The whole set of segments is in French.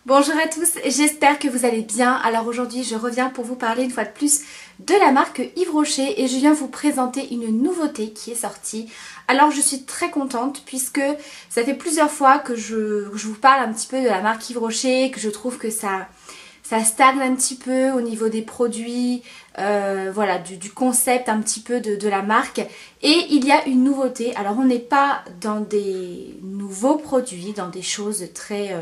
Bonjour à tous, j'espère que vous allez bien. Alors aujourd'hui je reviens pour vous parler une fois de plus de la marque Yves Rocher et je viens vous présenter une nouveauté qui est sortie. Alors je suis très contente puisque ça fait plusieurs fois que je vous parle un petit peu de la marque Yves Rocher, que je trouve que ça stagne un petit peu au niveau des produits, voilà, du concept un petit peu de la marque. Et il y a une nouveauté, alors on n'est pas dans des nouveaux produits, dans des choses très...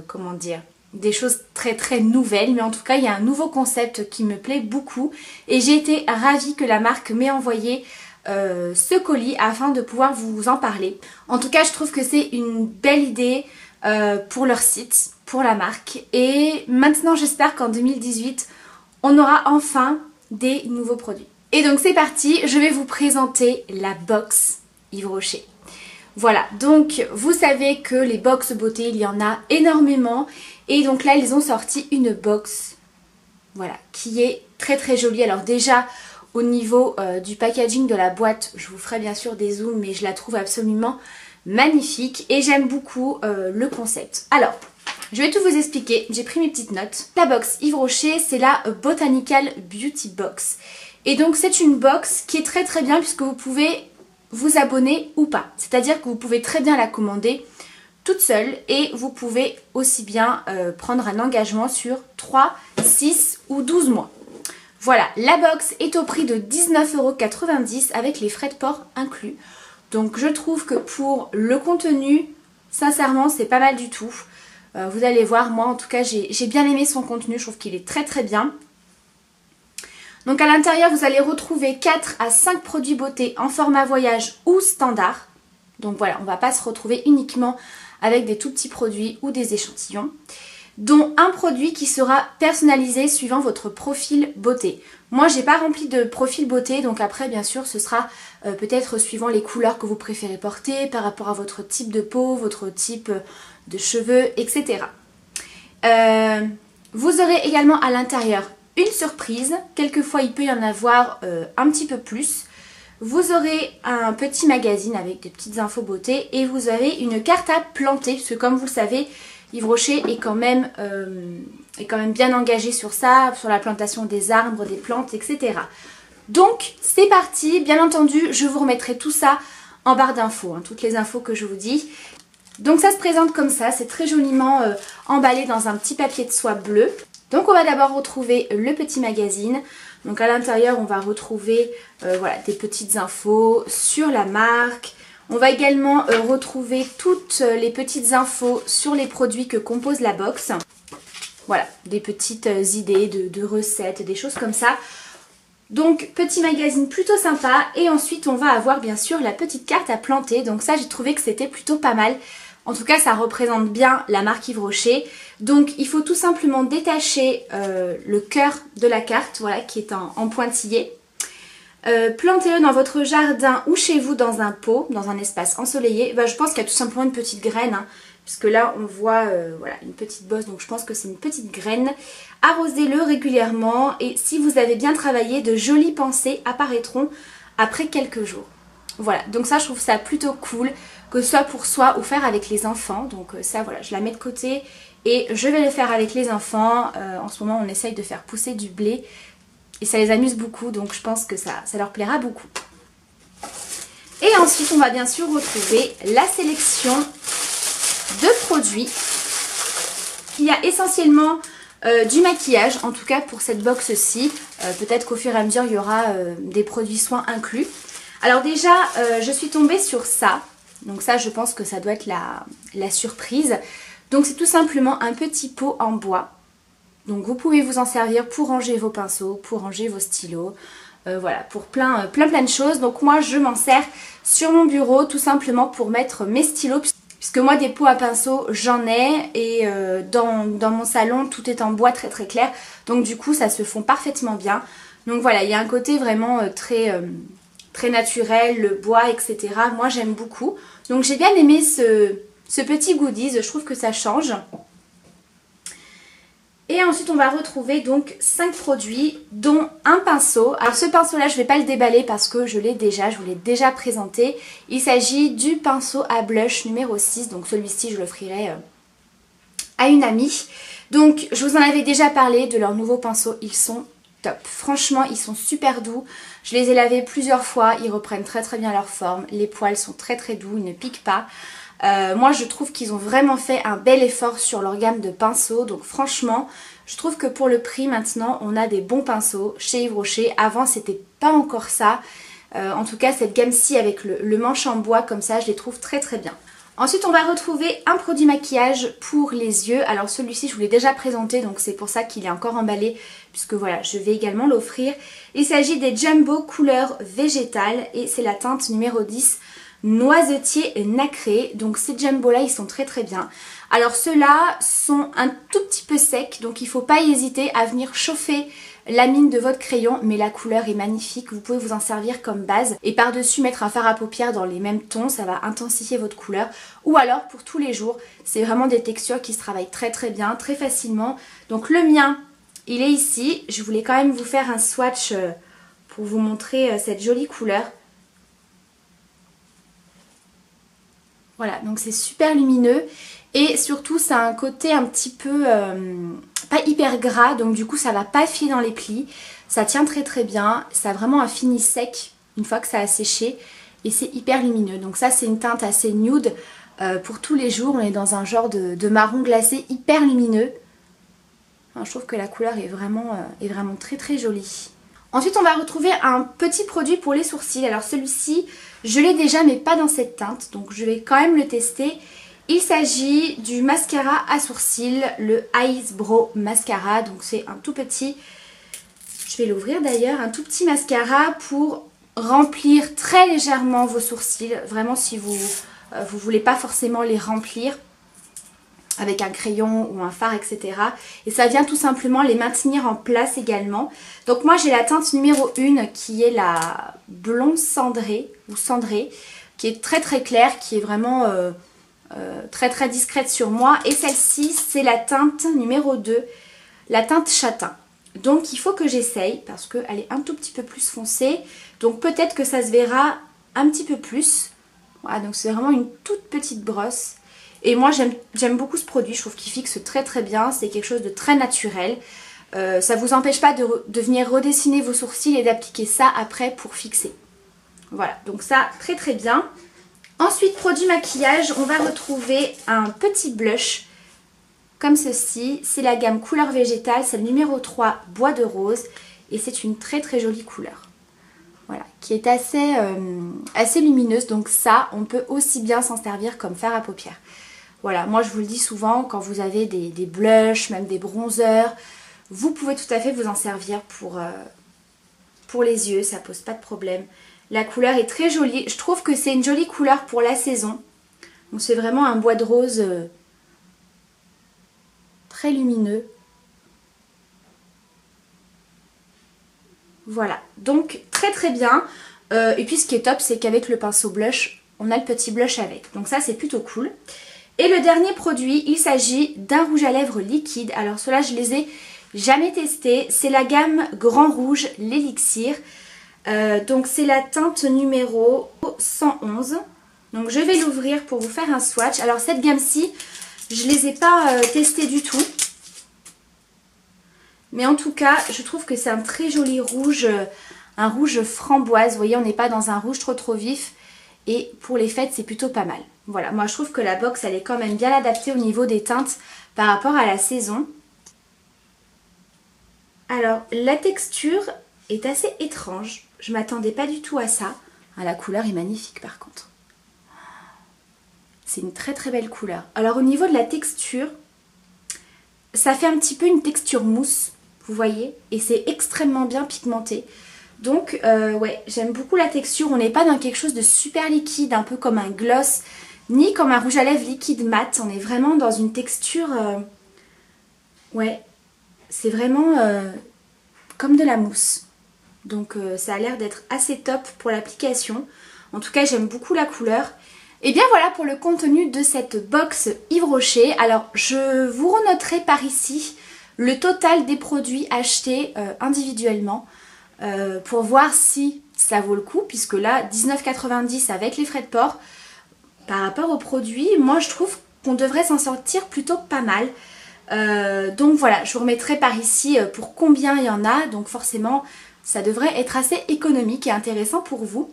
comment dire, des choses très nouvelles, mais en tout cas il y a un nouveau concept qui me plaît beaucoup et j'ai été ravie que la marque m'ait envoyé ce colis afin de pouvoir vous en parler. En tout cas je trouve que c'est une belle idée pour leur site, pour la marque, et maintenant j'espère qu'en 2018 on aura enfin des nouveaux produits. Et donc c'est parti, je vais vous présenter la box Yves Rocher. Voilà, donc vous savez que les box beauté, il y en a énormément. Et donc là, ils ont sorti une box, voilà, qui est très jolie. Alors déjà, au niveau du packaging de la boîte, je vous ferai bien sûr des zooms, mais je la trouve absolument magnifique. Et j'aime beaucoup le concept. Alors, je vais tout vous expliquer, j'ai pris mes petites notes. La box Yves Rocher, c'est la Botanical Beauty Box. Et donc c'est une box qui est très bien puisque vous pouvez vous abonner ou pas. C'est-à-dire que vous pouvez très bien la commander toute seule et vous pouvez aussi bien prendre un engagement sur 3, 6 ou 12 mois. Voilà, la box est au prix de 19,90 € avec les frais de port inclus. Donc je trouve que pour le contenu, sincèrement, c'est pas mal du tout. Vous allez voir, moi en tout cas, j'ai bien aimé son contenu, je trouve qu'il est très bien. Donc à l'intérieur, vous allez retrouver 4 à 5 produits beauté en format voyage ou standard. Donc voilà, on ne va pas se retrouver uniquement avec des tout petits produits ou des échantillons. Dont un produit qui sera personnalisé suivant votre profil beauté. Moi, j'ai pas rempli de profil beauté, donc après, bien sûr, ce sera peut-être suivant les couleurs que vous préférez porter, par rapport à votre type de peau, votre type de cheveux, etc. Vous aurez également à l'intérieur une surprise, quelquefois il peut y en avoir un petit peu plus. Vous aurez un petit magazine avec des petites infos beauté et vous avez une carte à planter, parce que comme vous le savez, Yves Rocher est quand même bien engagé sur ça, sur la plantation des arbres, des plantes, etc. Donc c'est parti, bien entendu, je vous remettrai tout ça en barre d'infos, hein, toutes les infos que je vous dis. Donc ça se présente comme ça, c'est très joliment emballé dans un petit papier de soie bleu. Donc on va d'abord retrouver le petit magazine. Donc à l'intérieur on va retrouver voilà, des petites infos sur la marque. On va également retrouver toutes les petites infos sur les produits que compose la box. Voilà, des petites idées de recettes, des choses comme ça. Donc petit magazine plutôt sympa. Et ensuite on va avoir bien sûr la petite carte à planter. Donc ça j'ai trouvé que c'était plutôt pas mal. En tout cas, ça représente bien la marque Yves Rocher. Donc, il faut tout simplement détacher le cœur de la carte, voilà, qui est en pointillé. Plantez-le dans votre jardin ou chez vous dans un pot, dans un espace ensoleillé. Ben, je pense qu'il y a tout simplement une petite graine, hein, puisque là, on voit voilà, une petite bosse, donc je pense que c'est une petite graine. Arrosez-le régulièrement et si vous avez bien travaillé, de jolies pensées apparaîtront après quelques jours. Voilà, donc ça je trouve ça plutôt cool, que ce soit pour soi ou faire avec les enfants. Donc ça voilà, je la mets de côté et je vais le faire avec les enfants. En ce moment on essaye de faire pousser du blé et ça les amuse beaucoup, donc je pense que ça leur plaira beaucoup. Et ensuite on va bien sûr retrouver la sélection de produits. Il y a essentiellement du maquillage, en tout cas pour cette box-ci. Peut-être qu'au fur et à mesure il y aura des produits soins inclus. Alors déjà, je suis tombée sur ça. Donc ça, je pense que ça doit être la surprise. Donc c'est tout simplement un petit pot en bois. Donc vous pouvez vous en servir pour ranger vos pinceaux, pour ranger vos stylos. Voilà, pour plein de choses. Donc moi, je m'en sers sur mon bureau tout simplement pour mettre mes stylos. Puisque moi, des pots à pinceaux, j'en ai. Et dans mon salon, tout est en bois très clair. Donc du coup, ça se fond parfaitement bien. Donc voilà, il y a un côté vraiment très naturel, le bois, etc. Moi j'aime beaucoup. Donc j'ai bien aimé ce petit goodies, je trouve que ça change. Et ensuite on va retrouver donc 5 produits, dont un pinceau. Alors ce pinceau là je ne vais pas le déballer parce que je vous l'ai déjà présenté. Il s'agit du pinceau à blush numéro 6, donc celui-ci je l'offrirai à à une amie. Donc je vous en avais déjà parlé de leurs nouveaux pinceaux, ils sont top. Franchement ils sont super doux, je les ai lavés plusieurs fois, ils reprennent très très bien leur forme, les poils sont très très doux, ils ne piquent pas. Moi je trouve qu'ils ont vraiment fait un bel effort sur leur gamme de pinceaux, donc franchement je trouve que pour le prix maintenant on a des bons pinceaux chez Yves Rocher. Avant c'était pas encore ça, en tout cas cette gamme-ci avec le manche en bois comme ça je les trouve très très bien. Ensuite on va retrouver un produit maquillage pour les yeux. Alors celui-ci je vous l'ai déjà présenté donc c'est pour ça qu'il est encore emballé puisque voilà je vais également l'offrir. Il s'agit des Jumbo couleur végétale et c'est la teinte numéro 10 noisetier nacré. Donc ces Jumbo là ils sont très très bien. Alors ceux-là sont un tout petit peu secs donc il ne faut pas hésiter à venir chauffer la mine de votre crayon, mais la couleur est magnifique, vous pouvez vous en servir comme base et par-dessus mettre un fard à paupières dans les mêmes tons, ça va intensifier votre couleur. Ou alors pour tous les jours, c'est vraiment des textures qui se travaillent très très bien, très facilement. Donc le mien, il est ici, je voulais quand même vous faire un swatch pour vous montrer cette jolie couleur. Voilà, donc c'est super lumineux et surtout ça a un côté un petit peu pas hyper gras, donc du coup ça va pas filer dans les plis, ça tient très très bien, ça a vraiment un fini sec une fois que ça a séché et c'est hyper lumineux. Donc ça c'est une teinte assez nude pour tous les jours, on est dans un genre de marron glacé hyper lumineux. Enfin, je trouve que la couleur est vraiment très très jolie. Ensuite on va retrouver un petit produit pour les sourcils. Alors celui-ci je l'ai déjà mais pas dans cette teinte donc je vais quand même le tester. Il s'agit du mascara à sourcils, le Ice Brow Mascara. Donc c'est un tout petit, je vais l'ouvrir d'ailleurs, un tout petit mascara pour remplir très légèrement vos sourcils. Vraiment si vous voulez pas forcément les remplir avec un crayon ou un fard etc. Et ça vient tout simplement les maintenir en place également. Donc moi j'ai la teinte numéro 1 qui est la blond cendré ou cendré, qui est très très claire, qui est vraiment très très discrète sur moi. Et celle-ci c'est la teinte numéro 2, la teinte châtain. Donc il faut que j'essaye parce qu'elle est un tout petit peu plus foncée. Donc peut-être que ça se verra un petit peu plus. Voilà, donc c'est vraiment une toute petite brosse. Et moi j'aime beaucoup ce produit, je trouve qu'il fixe très très bien, c'est quelque chose de très naturel. Ça ne vous empêche pas de venir redessiner vos sourcils et d'appliquer ça après pour fixer. Voilà, donc ça très très bien. Ensuite, produit maquillage, on va retrouver un petit blush comme ceci. C'est la gamme couleur végétale, c'est le numéro 3 bois de rose et c'est une très très jolie couleur. Voilà, qui est assez lumineuse, donc ça on peut aussi bien s'en servir comme fard à paupières. Voilà, moi je vous le dis souvent, quand vous avez des blushs, même des bronzers, vous pouvez tout à fait vous en servir pour les yeux, ça pose pas de problème. La couleur est très jolie, je trouve que c'est une jolie couleur pour la saison. Donc c'est vraiment un bois de rose très lumineux. Voilà, donc très très bien. Et puis ce qui est top, c'est qu'avec le pinceau blush, on a le petit blush avec. Donc ça c'est plutôt cool. Et le dernier produit, il s'agit d'un rouge à lèvres liquide. Alors ceux-là, je les ai jamais testés. C'est la gamme Grand Rouge, l'Élixir. Donc c'est la teinte numéro 111. Donc je vais l'ouvrir pour vous faire un swatch. Alors cette gamme-ci, je ne les ai pas testées du tout. Mais en tout cas, je trouve que c'est un très joli rouge, un rouge framboise. Vous voyez, on n'est pas dans un rouge trop vif. Et pour les fêtes, c'est plutôt pas mal. Voilà, moi je trouve que la box, elle est quand même bien adaptée au niveau des teintes par rapport à la saison. Alors, la texture est assez étrange. Je m'attendais pas du tout à ça. Ah, la couleur est magnifique par contre. C'est une très très belle couleur. Alors au niveau de la texture, ça fait un petit peu une texture mousse, vous voyez, et c'est extrêmement bien pigmenté. Donc ouais, j'aime beaucoup la texture. On n'est pas dans quelque chose de super liquide, un peu comme un gloss, ni comme un rouge à lèvres liquide mat. On est vraiment dans une texture, ouais, c'est vraiment comme de la mousse. Donc ça a l'air d'être assez top pour l'application. En tout cas, j'aime beaucoup la couleur. Et bien voilà pour le contenu de cette box Yves Rocher. Alors je vous renoterai par ici le total des produits achetés individuellement pour voir si ça vaut le coup, puisque là 19,90 avec les frais de port par rapport aux produits, moi je trouve qu'on devrait s'en sortir plutôt pas mal. Donc voilà, je vous remettrai par ici pour combien il y en a, donc forcément ça devrait être assez économique et intéressant pour vous.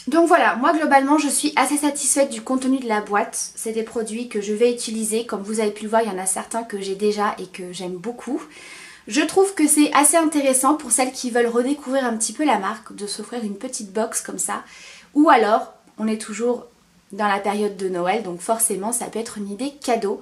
Donc voilà, moi globalement je suis assez satisfaite du contenu de la boîte. C'est des produits que je vais utiliser, comme vous avez pu le voir, il y en a certains que j'ai déjà et que j'aime beaucoup. Je trouve que c'est assez intéressant pour celles qui veulent redécouvrir un petit peu la marque, de s'offrir une petite box comme ça. Ou alors, on est toujours dans la période de Noël, donc forcément ça peut être une idée cadeau.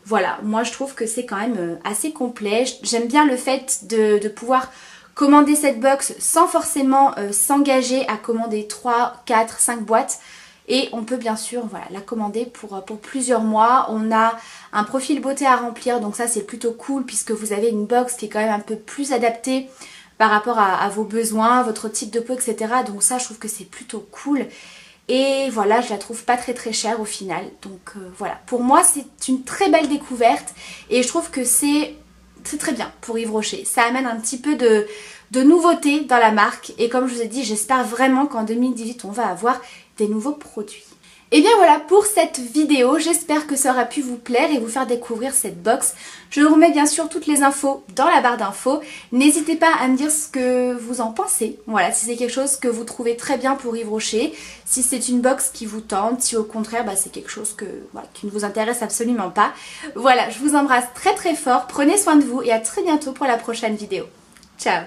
Voilà, moi je trouve que c'est quand même assez complet. J'aime bien le fait de pouvoir commander cette box sans forcément s'engager à commander 3, 4, 5 boîtes. Et on peut bien sûr voilà, la commander pour plusieurs mois. On a un profil beauté à remplir, donc ça c'est plutôt cool puisque vous avez une box qui est quand même un peu plus adaptée par rapport à vos besoins, votre type de peau, etc. Donc ça je trouve que c'est plutôt cool. Et voilà, je la trouve pas très chère au final. Donc voilà, pour moi c'est une très belle découverte et je trouve que c'est très bien pour Yves Rocher. Ça amène un petit peu de nouveauté dans la marque et comme je vous ai dit, j'espère vraiment qu'en 2018 on va avoir des nouveaux produits. Et bien voilà pour cette vidéo, j'espère que ça aura pu vous plaire et vous faire découvrir cette box. Je vous remets bien sûr toutes les infos dans la barre d'infos. N'hésitez pas à me dire ce que vous en pensez. Voilà, si c'est quelque chose que vous trouvez très bien pour Yves Rocher, si c'est une box qui vous tente, si au contraire c'est quelque chose qui ne vous intéresse absolument pas. Voilà, je vous embrasse très fort, prenez soin de vous et à très bientôt pour la prochaine vidéo. Ciao!